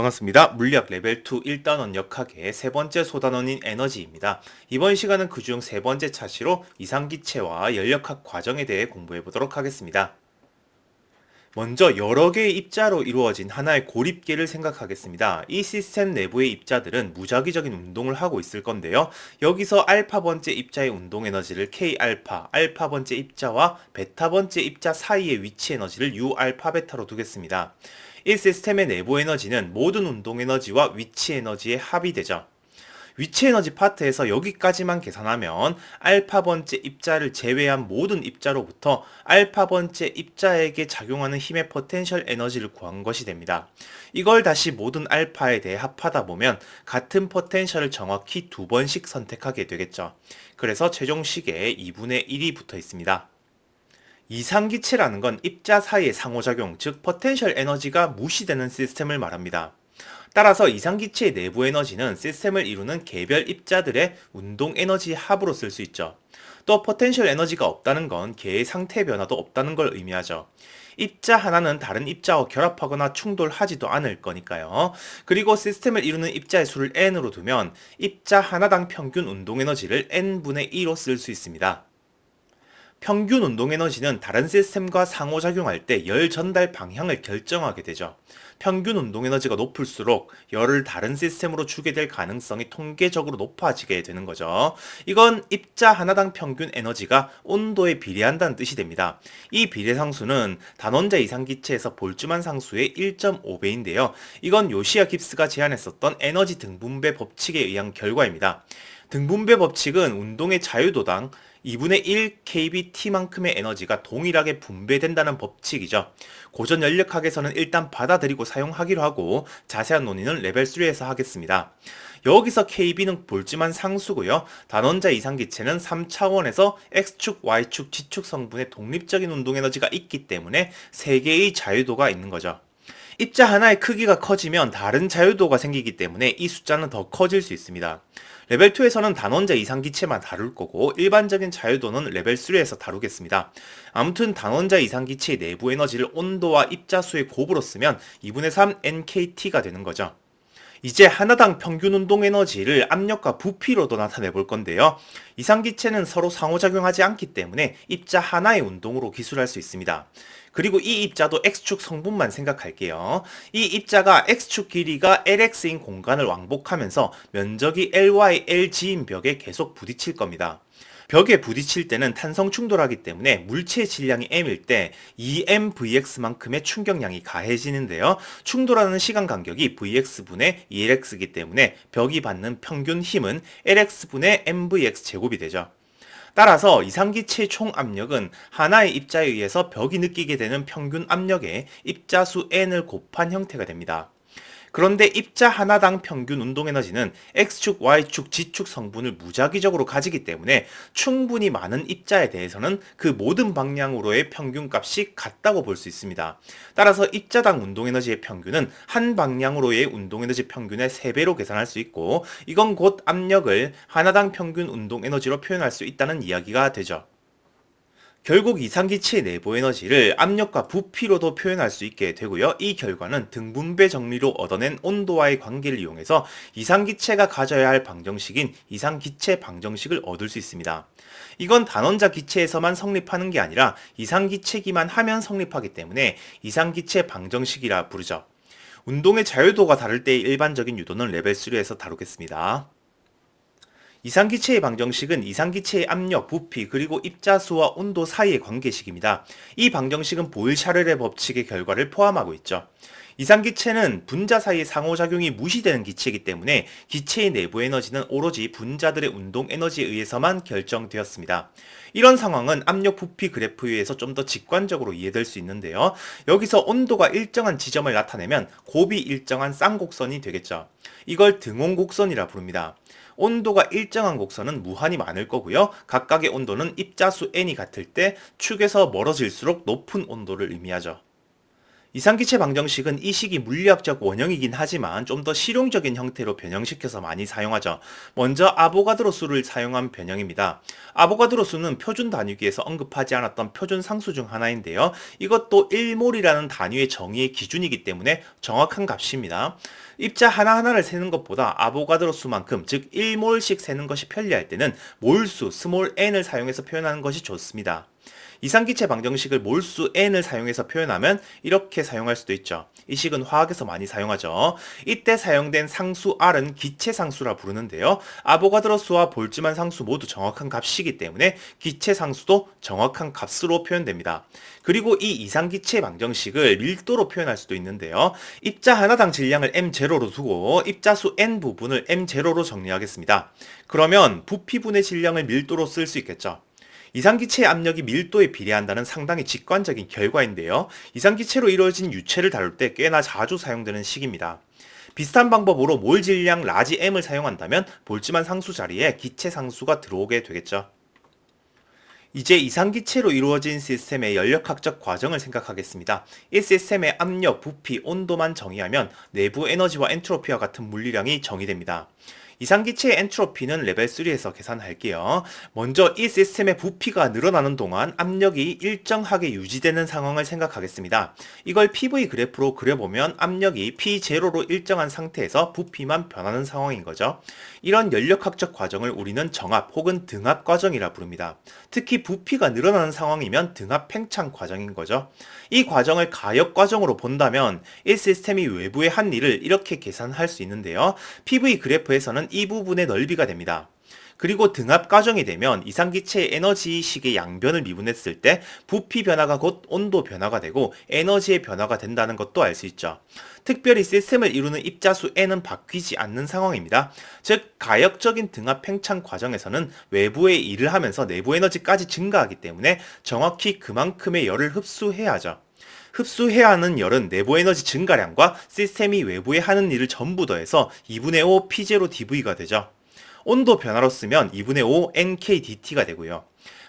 반갑습니다. 물리학 레벨 2 1단원 역학의 세 번째 소단원인 에너지입니다. 이번 시간은 그중 세 번째 차시로 이상기체와 연력학 과정에 대해 공부해 보도록 하겠습니다. 먼저 여러 개의 입자로 이루어진 하나의 고립계를 생각하겠습니다. 이 시스템 내부의 입자들은 무작위적인 운동을 하고 있을 건데요. 여기서 알파 번째 입자의 운동 에너지를 K알파, 알파 번째 입자와 베타 번째 입자 사이의 위치 에너지를 U알파 베타로 두겠습니다. 이 시스템의 내부 에너지는 모든 운동 에너지와 위치 에너지의 합이 되죠. 위치 에너지 파트에서 여기까지만 계산하면 알파 번째 입자를 제외한 모든 입자로부터 알파 번째 입자에게 작용하는 힘의 포텐셜 에너지를 구한 것이 됩니다. 이걸 다시 모든 알파에 대해 합하다 보면 같은 포텐셜을 정확히 두 번씩 선택하게 되겠죠. 그래서 최종식에 2분의 1이 붙어 있습니다. 이상기체라는 건 입자 사이의 상호작용, 즉 포텐셜 에너지가 무시되는 시스템을 말합니다. 따라서 이상기체의 내부 에너지는 시스템을 이루는 개별 입자들의 운동 에너지 합으로 쓸 수 있죠. 또 포텐셜 에너지가 없다는 건 개의 상태 변화도 없다는 걸 의미하죠. 입자 하나는 다른 입자와 결합하거나 충돌하지도 않을 거니까요. 그리고 시스템을 이루는 입자의 수를 n으로 두면 입자 하나당 평균 운동 에너지를 n분의 2로 쓸 수 있습니다. 평균 운동 에너지는 다른 시스템과 상호작용할 때 열 전달 방향을 결정하게 되죠. 평균 운동 에너지가 높을수록 열을 다른 시스템으로 주게 될 가능성이 통계적으로 높아지게 되는 거죠. 이건 입자 하나당 평균 에너지가 온도에 비례한다는 뜻이 됩니다. 이 비례상수는 단원자 이상기체에서 볼츠만 상수의 1.5배인데요. 이건 요시야 깁스가 제안했었던 에너지 등분배 법칙에 의한 결과입니다. 등분배 법칙은 운동의 자유도당 2분의 1 kBt만큼의 에너지가 동일하게 분배된다는 법칙이죠. 고전 연력학에서는 일단 받아들이고 사용하기로 하고 자세한 논의는 레벨 3에서 하겠습니다. 여기서 kB는 볼츠만 상수고요. 단원자 이상기체는 3차원에서 x축, y축, z축 성분의 독립적인 운동 에너지가 있기 때문에 3개의 자유도가 있는 거죠. 입자 하나의 크기가 커지면 다른 자유도가 생기기 때문에 이 숫자는 더 커질 수 있습니다. 레벨 2에서는 단원자 이상 기체만 다룰 거고 일반적인 자유도는 레벨 3에서 다루겠습니다. 아무튼 단원자 이상 기체의 내부 에너지를 온도와 입자 수의 곱으로 쓰면 2분의 3 NKT가 되는 거죠. 이제 하나당 평균 운동 에너지를 압력과 부피로도 나타내 볼 건데요. 이상기체는 서로 상호작용하지 않기 때문에 입자 하나의 운동으로 기술할 수 있습니다. 그리고 이 입자도 X축 성분만 생각할게요. 이 입자가 X축 길이가 LX인 공간을 왕복하면서 면적이 LY, LG인 벽에 계속 부딪힐 겁니다. 벽에 부딪힐 때는 탄성 충돌하기 때문에 물체의 질량이 m일 때 2mvx만큼의 충격량이 가해지는데요. 충돌하는 시간 간격이 vx분의 2lx이기 때문에 벽이 받는 평균 힘은 lx분의 mvx 제곱이 되죠. 따라서 이상기체의 총 압력은 하나의 입자에 의해서 벽이 느끼게 되는 평균 압력에 입자수 n을 곱한 형태가 됩니다. 그런데 입자 하나당 평균 운동 에너지는 X축, Y축, Z축 성분을 무작위적으로 가지기 때문에 충분히 많은 입자에 대해서는 그 모든 방향으로의 평균값이 같다고 볼 수 있습니다. 따라서 입자당 운동 에너지의 평균은 한 방향으로의 운동 에너지 평균의 3배로 계산할 수 있고 이건 곧 압력을 하나당 평균 운동 에너지로 표현할 수 있다는 이야기가 되죠. 결국 이상기체의 내부 에너지를 압력과 부피로도 표현할 수 있게 되고요. 이 결과는 등분배 정리로 얻어낸 온도와의 관계를 이용해서 이상기체가 가져야 할 방정식인 이상기체 방정식을 얻을 수 있습니다. 이건 단원자 기체에서만 성립하는 게 아니라 이상기체기만 하면 성립하기 때문에 이상기체 방정식이라 부르죠. 운동의 자유도가 다를 때의 일반적인 유도는 레벨 3에서 다루겠습니다. 이상기체의 방정식은 이상기체의 압력, 부피, 그리고 입자수와 온도 사이의 관계식입니다. 이 방정식은 보일-샤를의 법칙의 결과를 포함하고 있죠. 이상기체는 분자 사이의 상호작용이 무시되는 기체이기 때문에 기체의 내부 에너지는 오로지 분자들의 운동 에너지에 의해서만 결정되었습니다. 이런 상황은 압력 부피 그래프에 의해서 좀 더 직관적으로 이해될 수 있는데요. 여기서 온도가 일정한 지점을 나타내면 곱이 일정한 쌍곡선이 되겠죠. 이걸 등온곡선이라 부릅니다. 온도가 일정한 곡선은 무한히 많을 거고요. 각각의 온도는 입자수 n이 같을 때 축에서 멀어질수록 높은 온도를 의미하죠. 이상기체 방정식은 이 식이 물리학적 원형이긴 하지만 좀 더 실용적인 형태로 변형시켜서 많이 사용하죠. 먼저 아보가드로 수를 사용한 변형입니다. 아보가드로 수는 표준 단위기에서 언급하지 않았던 표준 상수 중 하나인데요. 이것도 1몰이라는 단위의 정의의 기준이기 때문에 정확한 값입니다. 입자 하나하나를 세는 것보다 아보가드로 수만큼, 즉 1몰씩 세는 것이 편리할 때는 몰수 스몰 n을 사용해서 표현하는 것이 좋습니다. 이상기체 방정식을 몰수 n을 사용해서 표현하면 이렇게 사용할 수도 있죠. 이 식은 화학에서 많이 사용하죠. 이때 사용된 상수 r은 기체상수라 부르는데요. 아보가드로 수와 볼츠만 상수 모두 정확한 값이기 때문에 기체상수도 정확한 값으로 표현됩니다. 그리고 이 이상기체 방정식을 밀도로 표현할 수도 있는데요. 입자 하나당 질량을 m0로 두고 입자수 n 부분을 m0로 정리하겠습니다. 그러면 부피분의 질량을 밀도로 쓸 수 있겠죠. 이상기체의 압력이 밀도에 비례한다는 상당히 직관적인 결과인데요. 이상기체로 이루어진 유체를 다룰 때 꽤나 자주 사용되는 식입니다. 비슷한 방법으로 몰 질량 라지 m을 사용한다면 볼츠만 상수 자리에 기체 상수가 들어오게 되겠죠. 이제 이상기체로 이루어진 시스템의 연력학적 과정을 생각하겠습니다. 이 시스템의 압력, 부피, 온도만 정의하면 내부 에너지와 엔트로피와 같은 물리량이 정의됩니다. 이상기체의 엔트로피는 레벨 3에서 계산할게요. 먼저 이 시스템의 부피가 늘어나는 동안 압력이 일정하게 유지되는 상황을 생각하겠습니다. 이걸 PV 그래프로 그려보면 압력이 P0로 일정한 상태에서 부피만 변하는 상황인 거죠. 이런 연력학적 과정을 우리는 정압 혹은 등압 과정이라 부릅니다. 특히 부피가 늘어나는 상황이면 등압 팽창 과정인 거죠. 이 과정을 가역 과정으로 본다면 이 시스템이 외부에 한 일을 이렇게 계산할 수 있는데요. PV 그래프에서는 이 부분의 넓이가 됩니다. 그리고 등압 과정이 되면 이상기체의 에너지식의 양변을 미분했을 때 부피 변화가 곧 온도 변화가 되고 에너지의 변화가 된다는 것도 알 수 있죠. 특별히 시스템을 이루는 입자수 n은 바뀌지 않는 상황입니다. 즉 가역적인 등압 팽창 과정에서는 외부의 일을 하면서 내부 에너지까지 증가하기 때문에 정확히 그만큼의 열을 흡수해야 하죠. 흡수해야 하는 열은 내부 에너지 증가량과 시스템이 외부에 하는 일을 전부 더해서 2분의 5 P0 dV가 되죠. 온도 변화로 쓰면 2분의 5 NKDT가 되고요.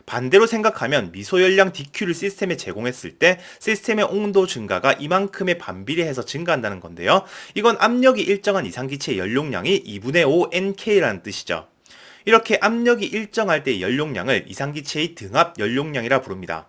반대로 생각하면 미소열량 DQ를 시스템에 제공했을 때 시스템의 온도 증가가 이만큼의 반비례해서 증가한다는 건데요. 이건 압력이 일정한 이상기체의 연용량이 2분의 5 NK라는 뜻이죠. 이렇게 압력이 일정할 때의 연용량을 이상기체의 등압 연용량이라 부릅니다.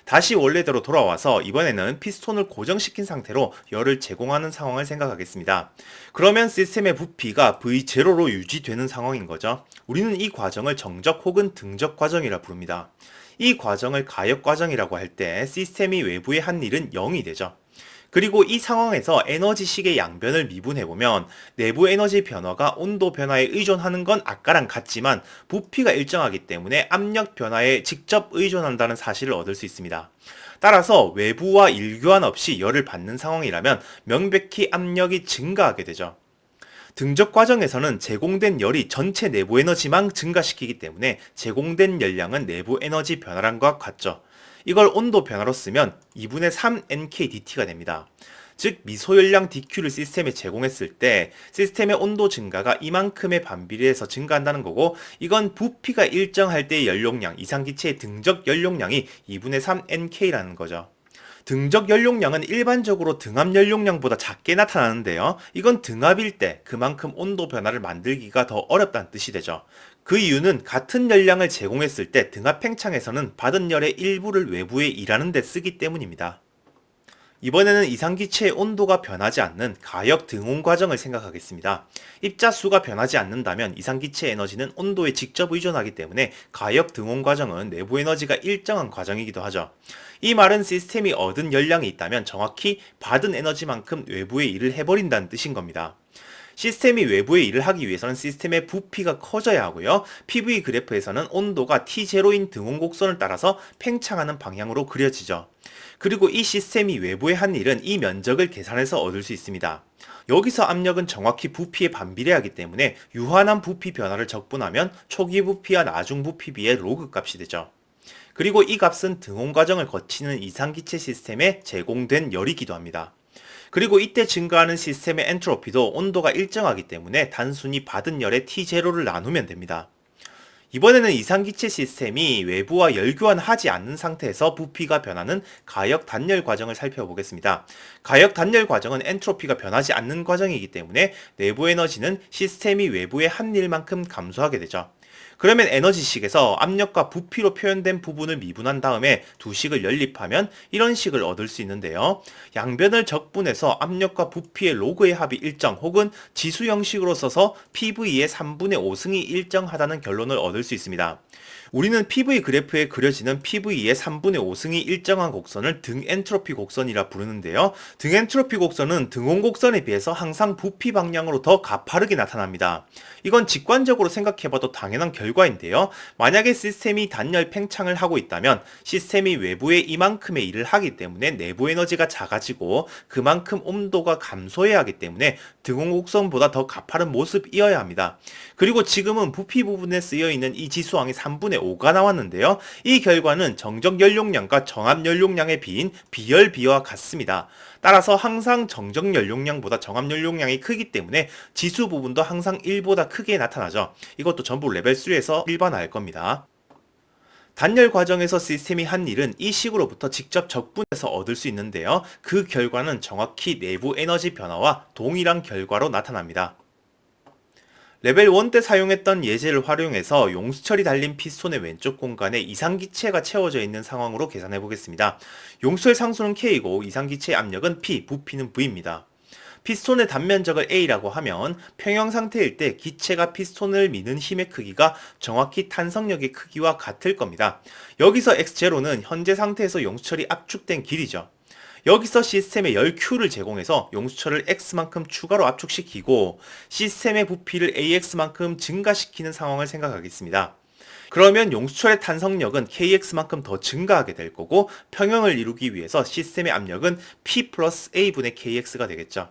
다시 원래대로 돌아와서 이번에는 피스톤을 고정시킨 상태로 열을 제공하는 상황을 생각하겠습니다. 그러면 시스템의 부피가 V0로 유지되는 상황인 거죠. 우리는 이 과정을 정적 혹은 등적 과정이라 부릅니다. 이 과정을 가역 과정이라고 할 때 시스템이 외부에 한 일은 0이 되죠. 그리고 이 상황에서 에너지식의 양변을 미분해보면 내부 에너지 변화가 온도 변화에 의존하는 건 아까랑 같지만 부피가 일정하기 때문에 압력 변화에 직접 의존한다는 사실을 얻을 수 있습니다. 따라서 외부와 일교환 없이 열을 받는 상황이라면 명백히 압력이 증가하게 되죠. 등적 과정에서는 제공된 열이 전체 내부 에너지만 증가시키기 때문에 제공된 열량은 내부 에너지 변화량과 같죠. 이걸 온도 변화로 쓰면 2분의 3 NKDT가 됩니다. 즉 미소열량 DQ를 시스템에 제공했을 때 시스템의 온도 증가가 이만큼의 반비례해서 증가한다는 거고, 이건 부피가 일정할 때의 연용량, 이상기체의 등적 연용량이 2분의 3 NK라는 거죠. 등적 연용량은 일반적으로 등압 연용량보다 작게 나타나는데요. 이건 등압일 때 그만큼 온도 변화를 만들기가 더 어렵다는 뜻이 되죠. 그 이유는 같은 열량을 제공했을 때 등압 팽창에서는 받은 열의 일부를 외부에 일하는 데 쓰기 때문입니다. 이번에는 이상기체의 온도가 변하지 않는 가역 등온 과정을 생각하겠습니다. 입자수가 변하지 않는다면 이상기체 에너지는 온도에 직접 의존하기 때문에 가역 등온 과정은 내부 에너지가 일정한 과정이기도 하죠. 이 말은 시스템이 얻은 열량이 있다면 정확히 받은 에너지만큼 외부에 일을 해버린다는 뜻인 겁니다. 시스템이 외부에 일을 하기 위해서는 시스템의 부피가 커져야 하고요. PV 그래프에서는 온도가 T0인 등온 곡선을 따라서 팽창하는 방향으로 그려지죠. 그리고 이 시스템이 외부에 한 일은 이 면적을 계산해서 얻을 수 있습니다. 여기서 압력은 정확히 부피에 반비례하기 때문에 유한한 부피 변화를 적분하면 초기 부피와 나중 부피 비의 로그 값이 되죠. 그리고 이 값은 등온 과정을 거치는 이상기체 시스템에 제공된 열이기도 합니다. 그리고 이때 증가하는 시스템의 엔트로피도 온도가 일정하기 때문에 단순히 받은 열의 T0를 나누면 됩니다. 이번에는 이상기체 시스템이 외부와 열교환하지 않는 상태에서 부피가 변하는 가역 단열 과정을 살펴보겠습니다. 가역 단열 과정은 엔트로피가 변하지 않는 과정이기 때문에 내부 에너지는 시스템이 외부에 한 일만큼 감소하게 되죠. 그러면 에너지식에서 압력과 부피로 표현된 부분을 미분한 다음에 두 식을 연립하면 이런 식을 얻을 수 있는데요. 양변을 적분해서 압력과 부피의 로그의 합이 일정 혹은 지수 형식으로 써서 PV의 3분의 5승이 일정하다는 결론을 얻을 수 있습니다. 우리는 PV 그래프에 그려지는 PV의 3분의 5승이 일정한 곡선을 등 엔트로피 곡선이라 부르는데요. 등 엔트로피 곡선은 등온 곡선에 비해서 항상 부피 방향으로 더 가파르게 나타납니다. 이건 직관적으로 생각해봐도 당연한 결과인데요. 만약에 시스템이 단열 팽창을 하고 있다면 시스템이 외부에 이만큼의 일을 하기 때문에 내부 에너지가 작아지고 그만큼 온도가 감소해야 하기 때문에 등온 곡선보다 더 가파른 모습이어야 합니다. 그리고 지금은 부피 부분에 쓰여있는 이 지수항이 3분의 5가 나왔는데요. 이 결과는 정적 연료량과 정압 연료량의 비인 비열비와 같습니다. 따라서 항상 정적 연료량보다 정압 연료량이 크기 때문에 지수 부분도 항상 1보다 크게 나타나죠. 이것도 전부 레벨 3에서 일반화할 겁니다. 단열 과정에서 시스템이 한 일은 이 식으로부터 직접 적분해서 얻을 수 있는데요. 그 결과는 정확히 내부 에너지 변화와 동일한 결과로 나타납니다. 레벨 1 때 사용했던 예제를 활용해서 용수철이 달린 피스톤의 왼쪽 공간에 이상기체가 채워져 있는 상황으로 계산해 보겠습니다. 용수의 상수는 K이고 이상기체의 압력은 P, 부피는 V입니다. 피스톤의 단면적을 A라고 하면 평형 상태일 때 기체가 피스톤을 미는 힘의 크기가 정확히 탄성력의 크기와 같을 겁니다. 여기서 X0는 현재 상태에서 용수철이 압축된 길이죠. 여기서 시스템에 열 Q를 제공해서 용수철을 X만큼 추가로 압축시키고 시스템의 부피를 AX만큼 증가시키는 상황을 생각하겠습니다. 그러면 용수철의 탄성력은 KX만큼 더 증가하게 될 거고 평형을 이루기 위해서 시스템의 압력은 P 플러스 A분의 KX가 되겠죠.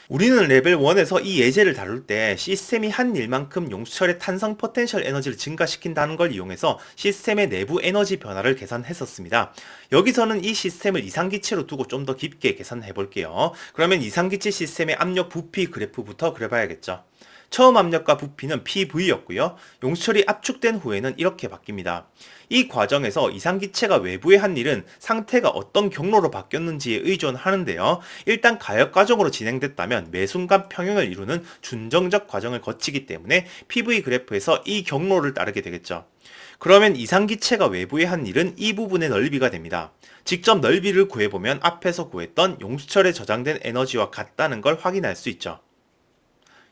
우리는 레벨 1에서 이 예제를 다룰 때 시스템이 한 일만큼 용수철의 탄성 포텐셜 에너지를 증가시킨다는 걸 이용해서 시스템의 내부 에너지 변화를 계산했었습니다. 여기서는 이 시스템을 이상기체로 두고 좀 더 깊게 계산해 볼게요. 그러면 이상기체 시스템의 압력 부피 그래프부터 그려봐야겠죠. 처음 압력과 부피는 PV였고요. 용수철이 압축된 후에는 이렇게 바뀝니다. 이 과정에서 이상기체가 외부에 한 일은 상태가 어떤 경로로 바뀌었는지에 의존하는데요. 일단 가역 과정으로 진행됐다면 매 순간 평형을 이루는 준정적 과정을 거치기 때문에 PV 그래프에서 이 경로를 따르게 되겠죠. 그러면 이상기체가 외부에 한 일은 이 부분의 넓이가 됩니다. 직접 넓이를 구해보면 앞에서 구했던 용수철에 저장된 에너지와 같다는 걸 확인할 수 있죠.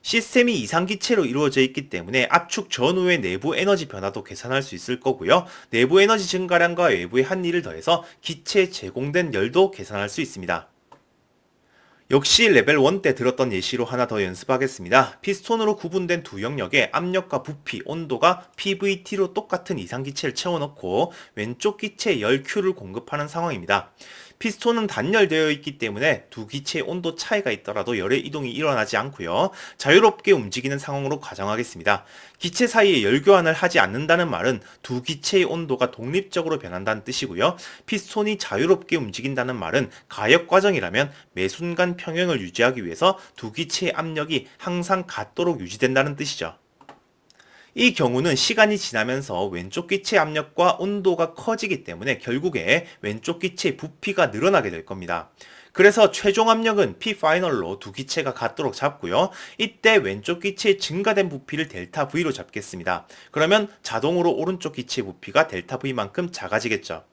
시스템이 이상기체로 이루어져 있기 때문에 압축 전후의 내부 에너지 변화도 계산할 수 있을 거고요. 내부 에너지 증가량과 외부의 한 일을 더해서 기체에 제공된 열도 계산할 수 있습니다. 역시 레벨 1 때 들었던 예시로 하나 더 연습하겠습니다. 피스톤으로 구분된 두 영역에 압력과 부피, 온도가 PVT로 똑같은 이상기체를 채워넣고 왼쪽 기체에 열 Q를 공급하는 상황입니다. 피스톤은 단열되어 있기 때문에 두 기체의 온도 차이가 있더라도 열의 이동이 일어나지 않고요. 자유롭게 움직이는 상황으로 가정하겠습니다. 기체 사이에 열 교환을 하지 않는다는 말은 두 기체의 온도가 독립적으로 변한다는 뜻이고요. 피스톤이 자유롭게 움직인다는 말은 가역 과정이라면 매 순간 평형을 유지하기 위해서 두 기체의 압력이 항상 같도록 유지된다는 뜻이죠. 이 경우는 시간이 지나면서 왼쪽 기체 압력과 온도가 커지기 때문에 결국에 왼쪽 기체의 부피가 늘어나게 될 겁니다. 그래서 최종 압력은 P 파이널로 두 기체가 같도록 잡고요. 이때 왼쪽 기체의 증가된 부피를 델타 V로 잡겠습니다. 그러면 자동으로 오른쪽 기체의 부피가 델타 V만큼 작아지겠죠.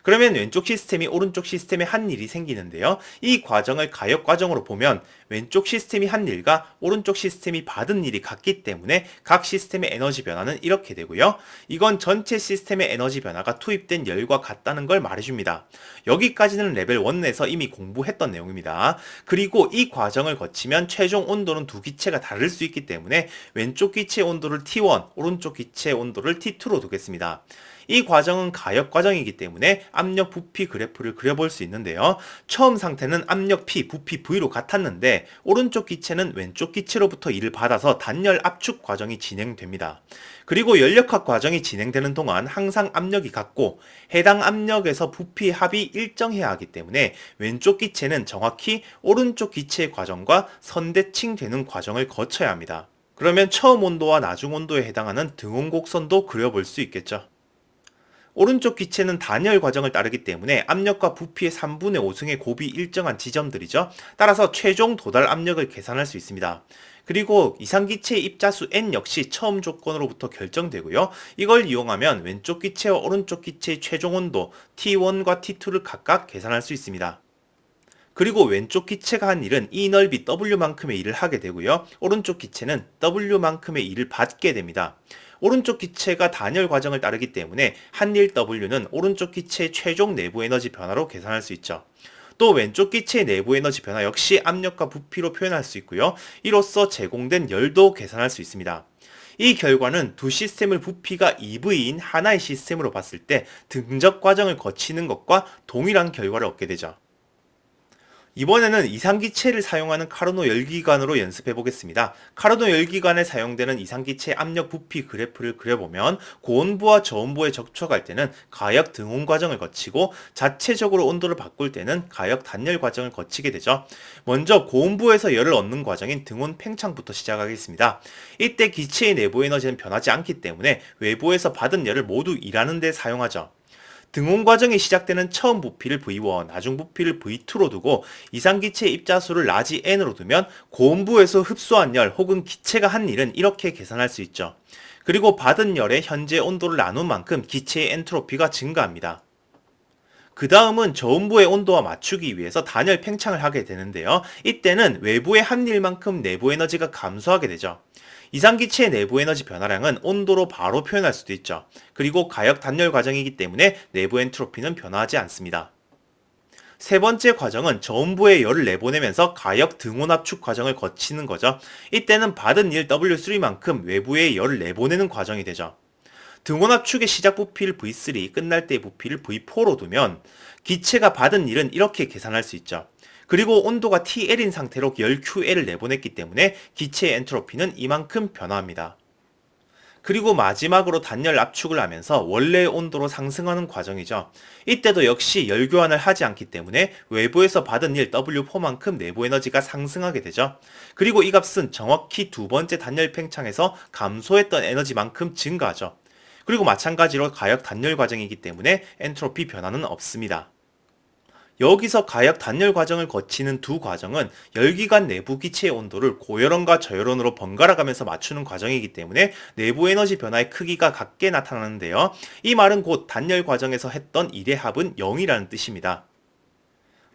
그러면 왼쪽 시스템이 오른쪽 시스템에 한 일이 생기는데요. 이 과정을 가역 과정으로 보면 왼쪽 시스템이 한 일과 오른쪽 시스템이 받은 일이 같기 때문에 각 시스템의 에너지 변화는 이렇게 되고요. 이건 전체 시스템의 에너지 변화가 투입된 열과 같다는 걸 말해줍니다. 여기까지는 레벨 1에서 이미 공부했던 내용입니다. 그리고 이 과정을 거치면 최종 온도는 두 기체가 다를 수 있기 때문에 왼쪽 기체의 온도를 T1, 오른쪽 기체의 온도를 T2로 두겠습니다. 이 과정은 가역 과정이기 때문에 압력 부피 그래프를 그려볼 수 있는데요. 처음 상태는 압력 P, 부피 V로 같았는데 오른쪽 기체는 왼쪽 기체로부터 이를 받아서 단열 압축 과정이 진행됩니다. 그리고 연력학 과정이 진행되는 동안 항상 압력이 같고 해당 압력에서 부피의 합이 일정해야 하기 때문에 왼쪽 기체는 정확히 오른쪽 기체의 과정과 선대칭되는 과정을 거쳐야 합니다. 그러면 처음 온도와 나중 온도에 해당하는 등온 곡선도 그려볼 수 있겠죠. 오른쪽 기체는 단열 과정을 따르기 때문에 압력과 부피의 3분의 5승의 곱이 일정한 지점들이죠. 따라서 최종 도달 압력을 계산할 수 있습니다. 그리고 이상기체의 입자수 n 역시 처음 조건으로부터 결정되고요. 이걸 이용하면 왼쪽 기체와 오른쪽 기체의 최종 온도 T1과 T2를 각각 계산할 수 있습니다. 그리고 왼쪽 기체가 한 일은 이 넓이 W만큼의 일을 하게 되고요. 오른쪽 기체는 W만큼의 일을 받게 됩니다. 오른쪽 기체가 단열 과정을 따르기 때문에 한일 W는 오른쪽 기체의 최종 내부 에너지 변화로 계산할 수 있죠. 또 왼쪽 기체의 내부 에너지 변화 역시 압력과 부피로 표현할 수 있고요. 이로써 제공된 열도 계산할 수 있습니다. 이 결과는 두 시스템의 부피가 EV인 하나의 시스템으로 봤을 때 등적 과정을 거치는 것과 동일한 결과를 얻게 되죠. 이번에는 이상기체를 사용하는 카르노 열기관으로 연습해 보겠습니다. 카르노 열기관에 사용되는 이상기체 압력 부피 그래프를 그려보면 고온부와 저온부에 접촉할 때는 가역 등온 과정을 거치고 자체적으로 온도를 바꿀 때는 가역 단열 과정을 거치게 되죠. 먼저 고온부에서 열을 얻는 과정인 등온 팽창부터 시작하겠습니다. 이때 기체의 내부 에너지는 변하지 않기 때문에 외부에서 받은 열을 모두 일하는 데 사용하죠. 등온 과정이 시작되는 처음 부피를 V1, 나중 부피를 V2로 두고 이상기체의 입자수를 라지 n으로 두면 고온부에서 흡수한 열 혹은 기체가 한 일은 이렇게 계산할 수 있죠. 그리고 받은 열의 현재 온도를 나눈 만큼 기체의 엔트로피가 증가합니다. 그 다음은 저온부의 온도와 맞추기 위해서 단열 팽창을 하게 되는데요. 이때는 외부의 한 일만큼 내부 에너지가 감소하게 되죠. 이상기체의 내부 에너지 변화량은 온도로 바로 표현할 수도 있죠. 그리고 가역 단열 과정이기 때문에 내부 엔트로피는 변화하지 않습니다. 세 번째 과정은 저온부에 열을 내보내면서 가역 등온 압축 과정을 거치는 거죠. 이때는 받은 일 W3만큼 외부에 열을 내보내는 과정이 되죠. 등온 압축의 시작 부피를 V3, 끝날 때의 부피를 V4로 두면 기체가 받은 일은 이렇게 계산할 수 있죠. 그리고 온도가 TL인 상태로 열 QL을 내보냈기 때문에 기체의 엔트로피는 이만큼 변화합니다. 그리고 마지막으로 단열 압축을 하면서 원래의 온도로 상승하는 과정이죠. 이때도 역시 열 교환을 하지 않기 때문에 외부에서 받은 일 W4만큼 내부 에너지가 상승하게 되죠. 그리고 이 값은 정확히 두 번째 단열 팽창에서 감소했던 에너지만큼 증가하죠. 그리고 마찬가지로 가역 단열 과정이기 때문에 엔트로피 변화는 없습니다. 여기서 가역 단열 과정을 거치는 두 과정은 열기관 내부 기체의 온도를 고열원과 저열원으로 번갈아 가면서 맞추는 과정이기 때문에 내부 에너지 변화의 크기가 같게 나타나는데요. 이 말은 곧 단열 과정에서 했던 일의 합은 0이라는 뜻입니다.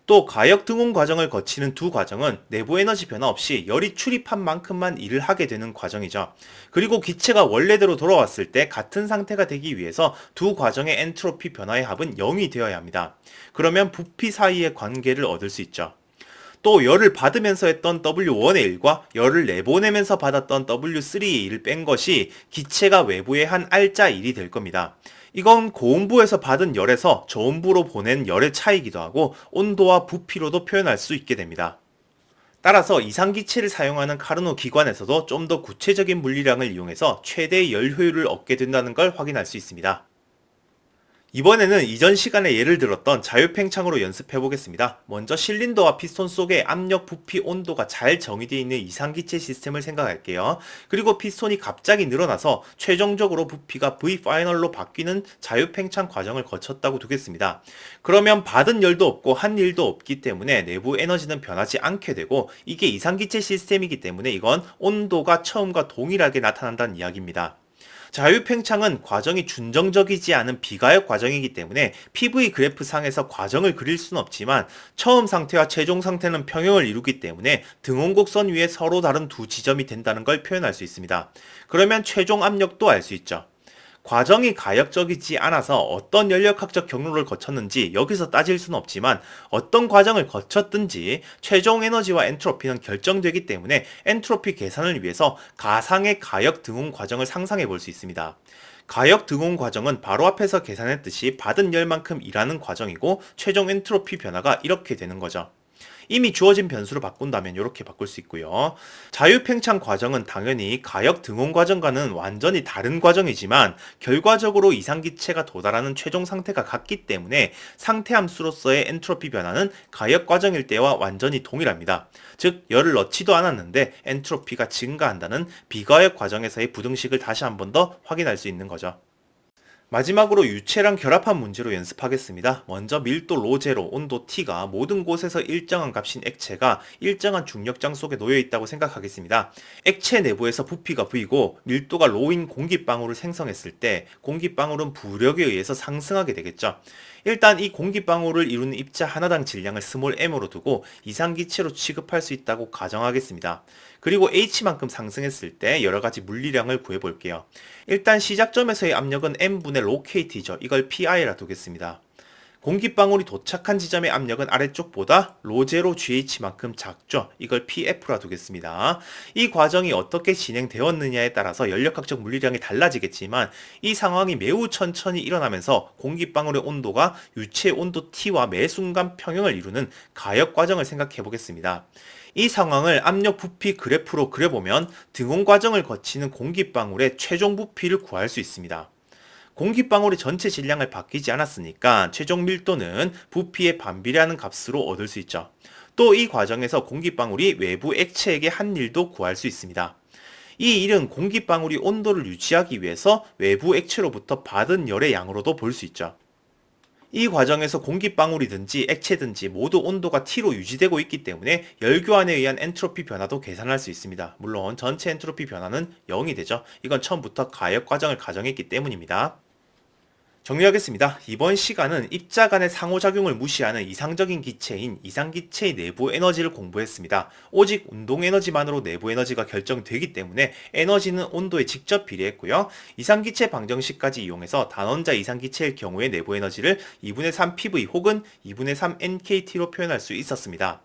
또 가역 등온 과정을 거치는 두 과정은 내부 에너지 변화 없이 열이 출입한 만큼만 일을 하게 되는 과정이죠. 그리고 기체가 원래대로 돌아왔을 때 같은 상태가 되기 위해서 두 과정의 엔트로피 변화의 합은 0이 되어야 합니다. 그러면 부피 사이의 관계를 얻을 수 있죠. 또 열을 받으면서 했던 W1의 일과 열을 내보내면서 받았던 W3의 일을 뺀 것이 기체가 외부에 한 R자 일이 될 겁니다. 이건 고온부에서 받은 열에서 저온부로 보낸 열의 차이기도 하고 온도와 부피로도 표현할 수 있게 됩니다. 따라서 이상기체를 사용하는 카르노 기관에서도 좀 더 구체적인 물리량을 이용해서 최대의 열 효율을 얻게 된다는 걸 확인할 수 있습니다. 이번에는 이전 시간에 예를 들었던 자유팽창으로 연습해 보겠습니다. 먼저 실린더와 피스톤 속에 압력, 부피, 온도가 잘 정의되어 있는 이상기체 시스템을 생각할게요. 그리고 피스톤이 갑자기 늘어나서 최종적으로 부피가 V파이널로 바뀌는 자유팽창 과정을 거쳤다고 두겠습니다. 그러면 받은 열도 없고 한 일도 없기 때문에 내부 에너지는 변하지 않게 되고 이게 이상기체 시스템이기 때문에 이건 온도가 처음과 동일하게 나타난다는 이야기입니다. 자유팽창은 과정이 준정적이지 않은 비가역 과정이기 때문에 PV 그래프 상에서 과정을 그릴 수는 없지만 처음 상태와 최종 상태는 평형을 이루기 때문에 등온곡선 위에 서로 다른 두 지점이 된다는 걸 표현할 수 있습니다. 그러면 최종 압력도 알 수 있죠. 과정이 가역적이지 않아서 어떤 연력학적 경로를 거쳤는지 여기서 따질 수는 없지만 어떤 과정을 거쳤든지 최종 에너지와 엔트로피는 결정되기 때문에 엔트로피 계산을 위해서 가상의 가역 등온 과정을 상상해 볼 수 있습니다. 가역 등온 과정은 바로 앞에서 계산했듯이 받은 열만큼 일하는 과정이고 최종 엔트로피 변화가 이렇게 되는 거죠. 이미 주어진 변수로 바꾼다면 이렇게 바꿀 수 있고요. 자유팽창 과정은 당연히 가역 등온 과정과는 완전히 다른 과정이지만 결과적으로 이상기체가 도달하는 최종 상태가 같기 때문에 상태함수로서의 엔트로피 변화는 가역 과정일 때와 완전히 동일합니다. 즉 열을 넣지도 않았는데 엔트로피가 증가한다는 비가역 과정에서의 부등식을 다시 한 번 더 확인할 수 있는 거죠. 마지막으로 유체랑 결합한 문제로 연습하겠습니다. 먼저 밀도 로제로 온도 T가 모든 곳에서 일정한 값인 액체가 일정한 중력장 속에 놓여 있다고 생각하겠습니다. 액체 내부에서 부피가 V고 밀도가 로인 공기방울을 생성했을 때 공기방울은 부력에 의해서 상승하게 되겠죠. 일단 이 공기방울을 이루는 입자 하나당 질량을 스몰 m으로 두고 이상기체로 취급할 수 있다고 가정하겠습니다. 그리고 h만큼 상승했을 때 여러가지 물리량을 구해볼게요. 일단 시작점에서의 압력은 m분의 로케이트이죠. 이걸 pi라 두겠습니다. 공기방울이 도착한 지점의 압력은 아래쪽보다 로제로 GH만큼 작죠. 이걸 PF라 두겠습니다. 이 과정이 어떻게 진행되었느냐에 따라서 연력학적 물리량이 달라지겠지만 이 상황이 매우 천천히 일어나면서 공기방울의 온도가 유체 온도 T와 매 순간 평형을 이루는 가역 과정을 생각해 보겠습니다. 이 상황을 압력 부피 그래프로 그려보면 등온 과정을 거치는 공기방울의 최종 부피를 구할 수 있습니다. 공기방울이 전체 질량을 바뀌지 않았으니까 최종 밀도는 부피에 반비례하는 값으로 얻을 수 있죠. 또 이 과정에서 공기방울이 외부 액체에게 한 일도 구할 수 있습니다. 이 일은 공기방울이 온도를 유지하기 위해서 외부 액체로부터 받은 열의 양으로도 볼 수 있죠. 이 과정에서 공기방울이든지 액체든지 모두 온도가 T로 유지되고 있기 때문에 열교환에 의한 엔트로피 변화도 계산할 수 있습니다. 물론 전체 엔트로피 변화는 0이 되죠. 이건 처음부터 가역 과정을 가정했기 때문입니다. 정리하겠습니다. 이번 시간은 입자 간의 상호작용을 무시하는 이상적인 기체인 이상기체의 내부 에너지를 공부했습니다. 오직 운동 에너지만으로 내부 에너지가 결정되기 때문에 에너지는 온도에 직접 비례했고요. 이상기체 방정식까지 이용해서 단원자 이상기체일 경우의 내부 에너지를 2분의 3 PV 혹은 2분의 3 NKT로 표현할 수 있었습니다.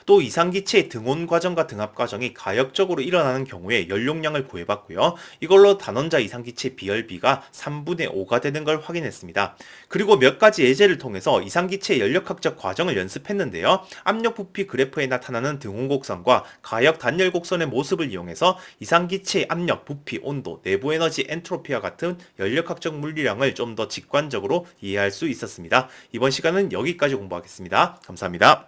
또 이상기체의 등온 과정과 등합 과정이 가역적으로 일어나는 경우에 연용량을 구해봤고요. 이걸로 단원자 이상기체 비열비가 3분의 5가 되는 걸 확인했습니다. 그리고 몇 가지 예제를 통해서 이상기체의 연력학적 과정을 연습했는데요. 압력 부피 그래프에 나타나는 등온 곡선과 가역 단열 곡선의 모습을 이용해서 이상기체의 압력, 부피, 온도, 내부 에너지, 엔트로피와 같은 연력학적 물리량을 좀 더 직관적으로 이해할 수 있었습니다. 이번 시간은 여기까지 공부하겠습니다. 감사합니다.